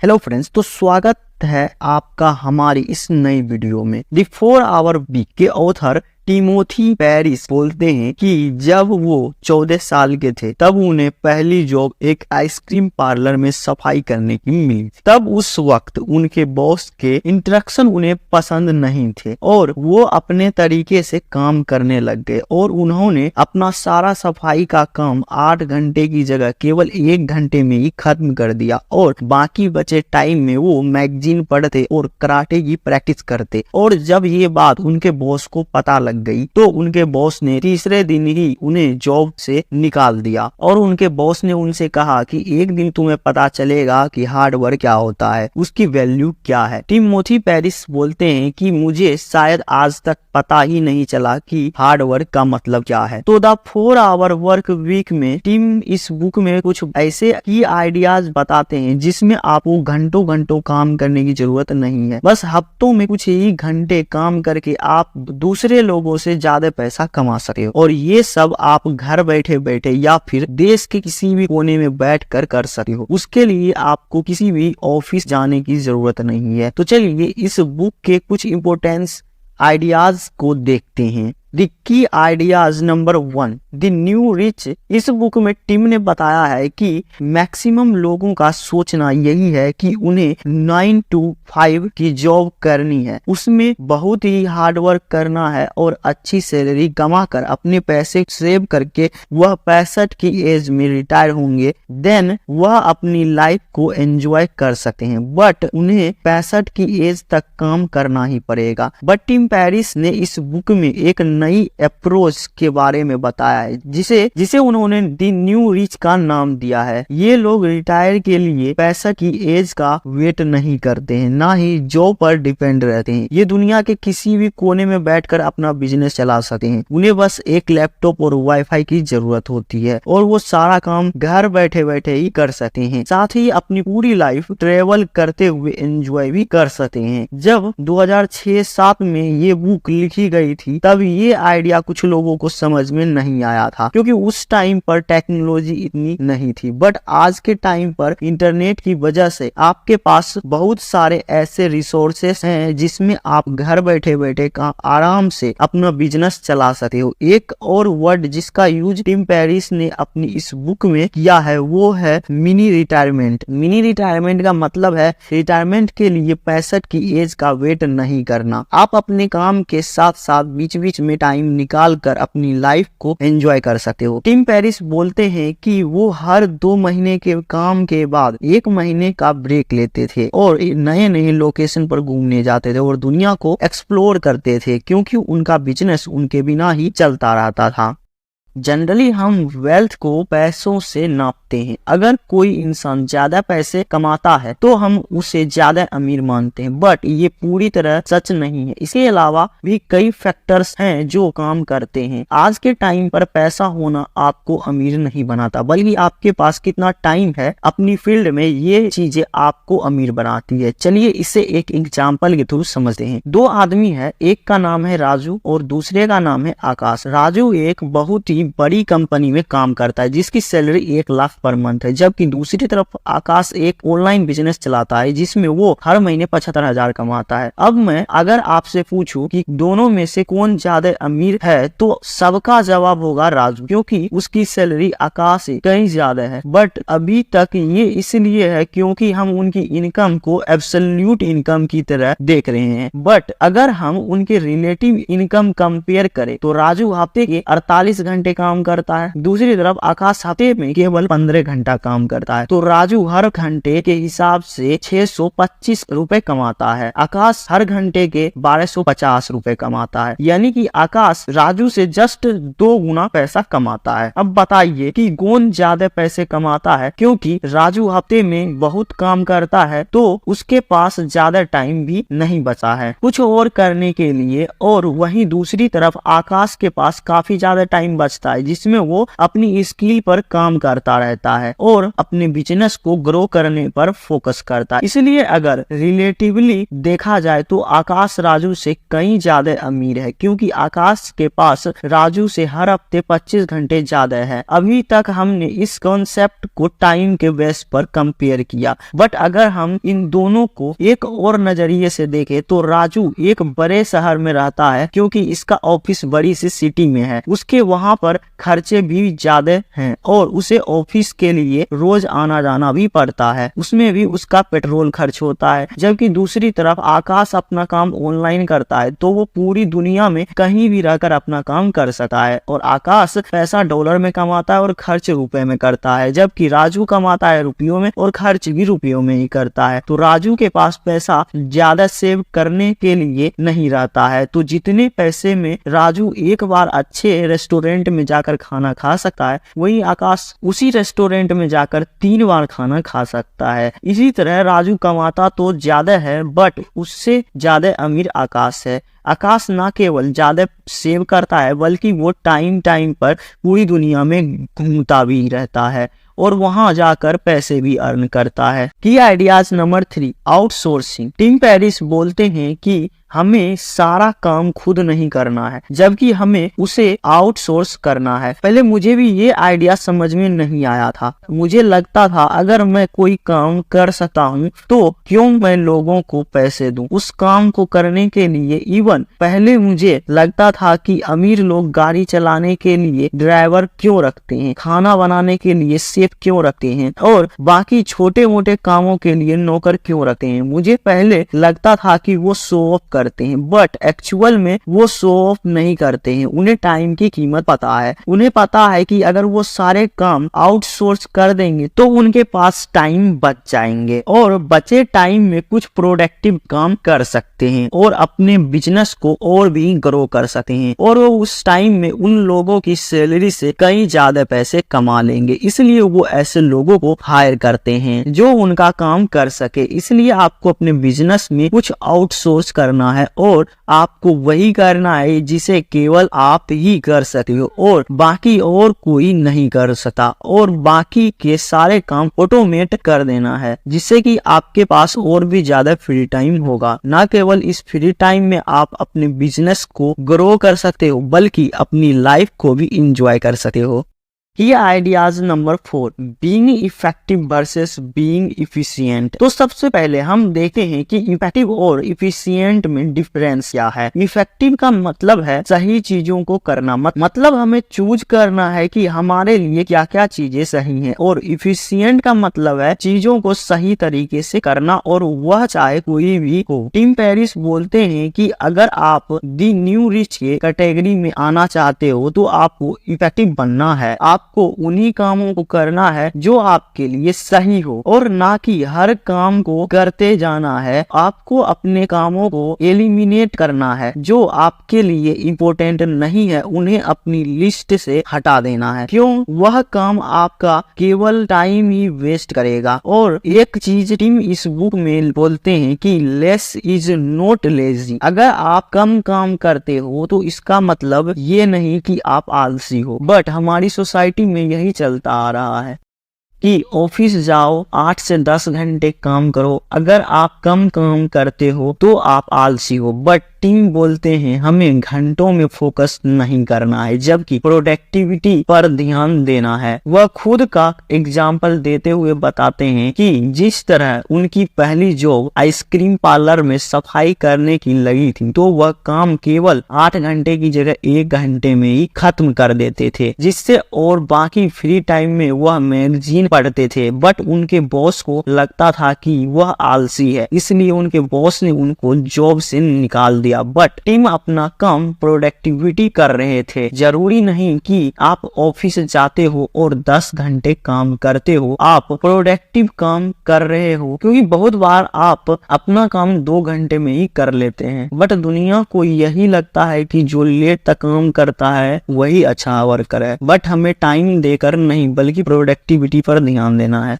Hello friends, तो स्वागत है आपका हमारी इस नई वीडियो में। द 4 आवर वीक के ऑथर टिमोथी पेरिस बोलते हैं कि जब वो 14 साल के थे तब उन्हें पहली जॉब एक आइसक्रीम पार्लर में सफाई करने की मिली। तब उस वक्त उनके बॉस के इंस्ट्रक्शन उन्हें पसंद नहीं थे और वो अपने तरीके से काम करने लग गए और उन्होंने अपना सारा सफाई का काम 8 घंटे की जगह केवल 1 घंटे में ही खत्म कर दिया और बाकी बचे टाइम में वो मैगजीन पढ़ते और कराटे की प्रैक्टिस करते। और जब ये बात उनके बॉस को पता लग गई तो उनके बॉस ने तीसरे दिन ही उन्हें जॉब से निकाल दिया और उनके बॉस ने उनसे कहा कि एक दिन तुम्हें पता चलेगा कि हार्ड वर्क क्या होता है, उसकी वैल्यू क्या है। टिमोथी पेरिस बोलते हैं कि मुझे शायद आज तक पता ही नहीं चला कि हार्ड वर्क का मतलब क्या है। तो द 4 आवर वर्क वीक में टीम इस बुक में कुछ ऐसे की आइडियाज बताते हैं जिसमें आपको घंटों घंटों काम करने की जरूरत नहीं है। बस हफ्तों में कुछ ही घंटे काम करके आप दूसरे लोगों से ज्यादा पैसा कमा सकते हो और ये सब आप घर बैठे बैठे या फिर देश के किसी भी कोने में बैठ कर सकते हो। उसके लिए आपको किसी भी ऑफिस जाने की जरूरत नहीं है। तो चलिए इस बुक के कुछ इंपोर्टेंस आइडियाज को देखते हैं। The key ideas number 1, the new rich. इस बुक में टिम ने बताया है कि मैक्सिमम लोगों का सोचना यही है कि उन्हें 9 to 5 की जॉब करनी है, उसमें बहुत ही हार्ड वर्क करना है और अच्छी सैलरी कमा कर अपने पैसे सेव करके वह 65 की एज में रिटायर होंगे। देन वह अपनी लाइफ को एंजॉय कर सकते हैं, बट उन्हें 65 की एज तक काम करना ही पड़ेगा। बट टिम पेरिस ने इस बुक में एक नई अप्रोच के बारे में बताया है जिसे उन्होंने द न्यू रिच का नाम दिया है। ये लोग रिटायर के लिए 65 की एज का वेट नहीं करते हैं, ना ही जॉब पर डिपेंड रहते हैं। ये दुनिया के किसी भी कोने में बैठकर अपना बिजनेस चला सकते हैं। उन्हें बस एक लैपटॉप और वाईफाई की जरूरत होती है और वो सारा काम घर बैठे बैठे ही कर सकते हैं। साथ ही अपनी पूरी लाइफ ट्रेवल करते हुए एंजॉय भी कर सकते हैं। जब 2006-07 में ये बुक लिखी गई थी तब ये आइडिया कुछ लोगों को समझ में नहीं आया था क्योंकि उस टाइम पर टेक्नोलॉजी इतनी नहीं थी। बट आज के टाइम पर इंटरनेट की वजह से आपके पास बहुत सारे ऐसे रिसोर्सेस हैं जिसमें आप घर बैठे बैठे आराम से अपना बिजनेस चला सकते हो। एक और वर्ड जिसका यूज टिम पेरिस ने अपनी इस बुक में किया है वो है मिनी रिटायरमेंट। मिनी रिटायरमेंट का मतलब है रिटायरमेंट के लिए 65 की एज का वेट नहीं करना। आप अपने काम के साथ साथ बीच बीच में टाइम निकाल कर अपनी लाइफ को एंजॉय कर सकते हो। टिम पेरिस बोलते हैं कि वो हर 2 महीने के काम के बाद 1 महीने का ब्रेक लेते थे और नए नए लोकेशन पर घूमने जाते थे और दुनिया को एक्सप्लोर करते थे क्योंकि उनका बिजनेस उनके बिना ही चलता रहता था। जनरली हम वेल्थ को पैसों से नापते हैं। अगर कोई इंसान ज्यादा पैसे कमाता है तो हम उसे ज्यादा अमीर मानते हैं, बट ये पूरी तरह सच नहीं है। इसके अलावा भी कई फैक्टर्स हैं जो काम करते हैं। आज के टाइम पर पैसा होना आपको अमीर नहीं बनाता, बल्कि आपके पास कितना टाइम है अपनी फील्ड में, ये चीजें आपको अमीर बनाती है। चलिए इसे एक एग्जाम्पल के थ्रू समझते हैं। 2 आदमी है, एक का नाम है राजू और दूसरे का नाम है आकाश। राजू एक बहुत ही बड़ी कंपनी में काम करता है जिसकी सैलरी 1 लाख पर मंथ है, जबकि दूसरी तरफ आकाश एक ऑनलाइन बिजनेस चलाता है जिसमें वो हर महीने 75,000 कमाता है। अब मैं अगर आपसे पूछूं कि दोनों में से कौन ज्यादा अमीर है तो सबका जवाब होगा राजू, क्योंकि उसकी सैलरी आकाश से कहीं ज्यादा है। बट अभी तक ये इसलिए है क्योंकि हम उनकी इनकम को एब्सोल्यूट इनकम की तरह देख रहे हैं। बट अगर हम उनके रिलेटिव इनकम कंपेयर करें तो राजू हफ्ते के 48 घंटे काम करता है, दूसरी तरफ आकाश हफ्ते में केवल 15 घंटा काम करता है। तो राजू हर घंटे के हिसाब से 625 रुपए कमाता है, आकाश हर घंटे के 1250 रुपए कमाता है, यानी कि आकाश राजू से जस्ट 2 गुना पैसा कमाता है। अब बताइए कि कौन ज्यादा पैसे कमाता है, क्योंकि राजू हफ्ते में बहुत काम करता है तो उसके पास ज्यादा टाइम भी नहीं बचा है कुछ और करने के लिए, और वहीं दूसरी तरफ आकाश के पास काफी ज्यादा टाइम बचता समझता है, जिसमें वो अपनी स्किल पर काम करता रहता है और अपने बिजनेस को ग्रो करने पर फोकस करता है। इसलिए अगर रिलेटिवली देखा जाए तो आकाश राजू से कहीं ज्यादा अमीर है, क्योंकि आकाश के पास राजू से हर हफ्ते 25 घंटे ज्यादा है। अभी तक हमने इस कॉन्सेप्ट को टाइम के बेस पर कंपेयर किया, बट अगर हम इन दोनों को एक और नजरिए से देखें तो राजू एक बड़े शहर में रहता है, क्योंकि इसका ऑफिस बड़ी सी सिटी में है। उसके वहां पर खर्चे भी ज्यादा हैं और उसे ऑफिस के लिए रोज आना जाना भी पड़ता है, उसमें भी उसका पेट्रोल खर्च होता है। जबकि दूसरी तरफ आकाश अपना काम ऑनलाइन करता है, तो वो पूरी दुनिया में कहीं भी रहकर अपना काम कर सकता है। और आकाश पैसा डॉलर में कमाता है और खर्च रुपए में करता है, जबकि राजू कमाता है रुपयों में और खर्च भी रुपयों में ही करता है। तो राजू के पास पैसा ज्यादा सेव करने के लिए नहीं रहता है, तो जितने पैसे में राजू एक बार अच्छे रेस्टोरेंट में जाकर खाना खा सकता है, वही आकाश उसी रेस्टोरेंट में जाकर 3 बार खाना खा सकता है। इसी तरह राजू कमाता तो ज्यादा है, बट उससे ज्यादा अमीर आकाश है। आकाश ना केवल ज्यादा सेव करता है, बल्कि वो टाइम पर पूरी दुनिया में घूमता भी रहता है और वहां जाकर पैसे भी अर्न करता है। की ideas number 3, outsourcing. Tim Ferriss बोलते हैं कि हमें सारा काम खुद नहीं करना है, जबकि हमें उसे आउटसोर्स करना है। पहले मुझे भी ये आइडिया समझ में नहीं आया था। मुझे लगता था अगर मैं कोई काम कर सकता हूँ तो क्यों मैं लोगों को पैसे दूं उस काम को करने के लिए। इवन पहले मुझे लगता था कि अमीर लोग गाड़ी चलाने के लिए ड्राइवर क्यों रखते हैं, खाना बनाने के लिए शेफ क्यों रखते हैं और बाकी छोटे मोटे कामों के लिए नौकर क्यों रखते हैं। मुझे पहले लगता था कि वो शो ऑफ करते हैं, बट एक्चुअल में वो शो ऑफ नहीं करते हैं। उन्हें टाइम की कीमत पता है। उन्हें पता है कि अगर वो सारे काम आउटसोर्स कर देंगे तो उनके पास टाइम बच जाएंगे और बचे टाइम में कुछ प्रोडक्टिव काम कर सकते हैं और अपने बिजनेस को और भी ग्रो कर सकते हैं और वो उस टाइम में उन लोगों की सैलरी से कई ज्यादा पैसे कमा लेंगे। इसलिए वो ऐसे लोगों को हायर करते हैं जो उनका काम कर सके। इसलिए आपको अपने बिजनेस में कुछ आउटसोर्स करना है और आपको वही करना है जिसे केवल आप ही कर सकते हो और बाकी और कोई नहीं कर सकता, और बाकी के सारे काम ऑटोमेट कर देना है, जिससे कि आपके पास और भी ज्यादा फ्री टाइम होगा। ना केवल इस फ्री टाइम में आप अपने बिजनेस को ग्रो कर सकते हो, बल्कि अपनी लाइफ को भी इंजॉय कर सकते हो। ये ideas number 4, being effective versus being efficient. तो सबसे पहले हम देखते हैं कि इफेक्टिव और इफिशिएंट में डिफरेंस क्या है। इफेक्टिव का मतलब है सही चीजों को करना, मतलब हमें चूज करना है कि हमारे लिए क्या क्या चीजें सही हैं, और इफिशिएंट का मतलब है चीजों को सही तरीके से करना, और वह चाहे कोई भी हो। टिम पेरिस बोलते हैं कि अगर आप दी न्यू रिच के कैटेगरी में आना चाहते हो तो आपको इफेक्टिव बनना है। आपको उन्हीं कामों को करना है जो आपके लिए सही हो और ना कि हर काम को करते जाना है। आपको अपने कामों को एलिमिनेट करना है जो आपके लिए इम्पोर्टेंट नहीं है, उन्हें अपनी लिस्ट से हटा देना है। क्यों? वह काम आपका केवल टाइम ही वेस्ट करेगा। और एक चीज टिम इस बुक में बोलते हैं कि लेस इज नॉट लेजी। अगर आप कम काम करते हो तो इसका मतलब ये नहीं कि आप आलसी हो, बट हमारी सोसाइटी में यही चलता आ रहा है कि ऑफिस जाओ 8 से 10 घंटे काम करो। अगर आप कम काम करते हो तो आप आलसी हो, बट टीम बोलते हैं हमें घंटों में फोकस नहीं करना है, जबकि प्रोडक्टिविटी पर ध्यान देना है। वह खुद का एग्जाम्पल देते हुए बताते हैं कि जिस तरह उनकी पहली जॉब आइसक्रीम पार्लर में सफाई करने की लगी थी, तो वह काम केवल 8 घंटे की जगह 1 घंटे में ही खत्म कर देते थे, जिससे और बाकी फ्री टाइम में वह मैगजीन पढ़ते थे। बट उनके बॉस को लगता था कि वह आलसी है, इसलिए उनके बॉस ने उनको जॉब से निकाल दिया। बट टीम अपना काम प्रोडक्टिविटी कर रहे थे। जरूरी नहीं कि आप ऑफिस जाते हो और 10 घंटे काम करते हो, आप प्रोडक्टिव काम कर रहे हो, क्योंकि बहुत बार आप अपना काम 2 घंटे में ही कर लेते हैं। बट दुनिया को यही लगता है कि जो लेट तक काम करता है वही अच्छा वर्कर है। बट हमें टाइम देकर नहीं, बल्कि प्रोडक्टिविटी पर ध्यान देना है।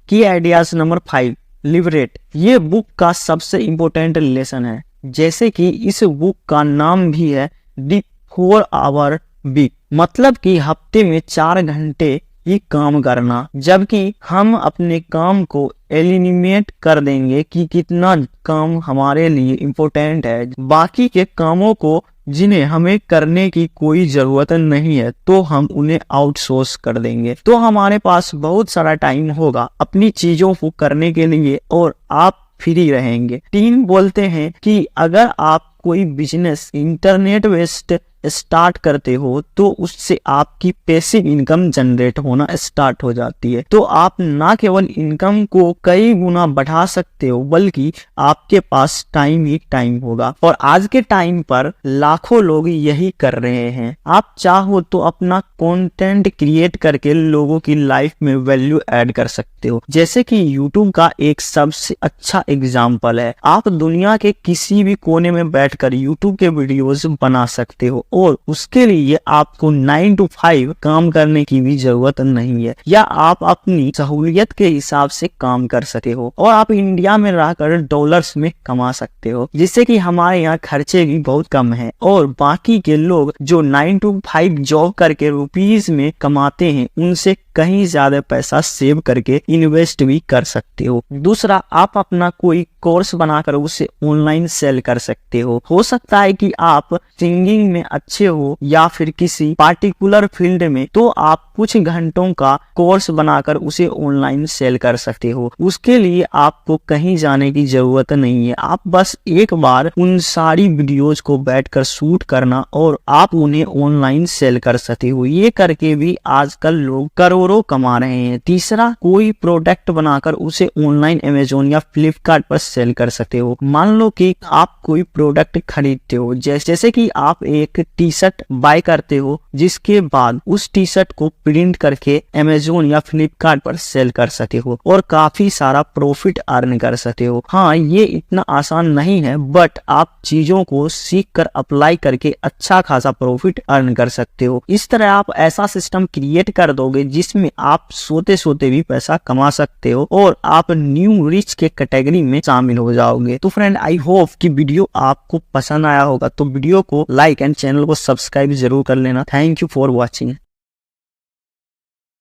की आइडियाज नंबर 5, लिबरेट। ये बुक का सबसे इम्पोर्टेंट लेसन है। जैसे कि इस बुक का नाम भी है द 4 आवर वीक, मतलब कि हफ्ते में 4 घंटे ही काम करना। जबकि हम अपने काम को एलिमिनेट कर देंगे कि कितना काम हमारे लिए इम्पोर्टेंट है, बाकी के कामों को जिन्हें हमें करने की कोई जरूरत नहीं है तो हम उन्हें आउटसोर्स कर देंगे। तो हमारे पास बहुत सारा टाइम होगा अपनी चीजों को करने के लिए और आप फ्री रहेंगे। टीम बोलते हैं कि अगर आप कोई बिजनेस इंटरनेट बेस्ड स्टार्ट करते हो तो उससे आपकी पैसिव इनकम जनरेट होना स्टार्ट हो जाती है। तो आप ना केवल इनकम को कई गुना बढ़ा सकते हो बल्कि आपके पास टाइम ही टाइम होगा। और आज के टाइम पर लाखों लोग यही कर रहे हैं। आप चाहो तो अपना कंटेंट क्रिएट करके लोगों की लाइफ में वैल्यू ऐड कर सकते हो, जैसे कि यूट्यूब का एक सबसे अच्छा एग्जाम्पल है। आप दुनिया के किसी भी कोने में बैठकर यूट्यूब के वीडियोस बना सकते हो और उसके लिए आपको 9 to 5 काम करने की भी जरूरत नहीं है, या आप अपनी सहूलियत के हिसाब से काम कर सकते हो और आप इंडिया में रहकर डॉलर्स में कमा सकते हो, जिससे कि हमारे यहाँ खर्चे भी बहुत कम है। और बाकी के लोग जो 9 to 5 जॉब करके रुपीज में कमाते हैं उनसे कहीं ज्यादा पैसा सेव करके इन्वेस्ट भी कर सकते हो। दूसरा, आप अपना कोई कोर्स बनाकर उसे ऑनलाइन सेल कर सकते हो सकता है कि आप सिंगिंग में अच्छे हो या फिर किसी पार्टिकुलर फील्ड में, तो आप कुछ घंटों का कोर्स बनाकर उसे ऑनलाइन सेल कर सकते हो। उसके लिए आपको कहीं जाने की जरूरत नहीं है, आप बस एक बार उन सारी वीडियोज को बैठकर शूट करना और आप उन्हें ऑनलाइन सेल कर सकते हो। ये करके भी आजकल लोग करोड़ों कमा रहे हैं। तीसरा, कोई प्रोडक्ट बनाकर उसे ऑनलाइन अमेजोन या फ्लिपकार्ट पर सेल कर सकते हो। मान लो कि आप कोई प्रोडक्ट खरीदते हो, जैसे कि आप एक टी शर्ट बाय करते हो, जिसके बाद उस टी शर्ट को प्रिंट करके अमेजोन या फ्लिपकार्ट पर सेल कर सकते हो और काफी सारा प्रॉफिट अर्न कर सकते हो। हाँ, ये इतना आसान नहीं है, बट आप चीजों को सीख कर अप्लाई करके अच्छा खासा प्रॉफिट अर्न कर सकते हो। इस तरह आप ऐसा सिस्टम क्रिएट कर दोगे जिसमें आप सोते सोते भी पैसा कमा सकते हो और आप न्यू रिच के कैटेगरी में शामिल हो जाओगे। तो फ्रेंड, आई होप कि वीडियो आपको पसंद आया होगा, तो वीडियो को लाइक एंड चैनल को सब्सक्राइब जरूर कर लेना। Thank you for watching.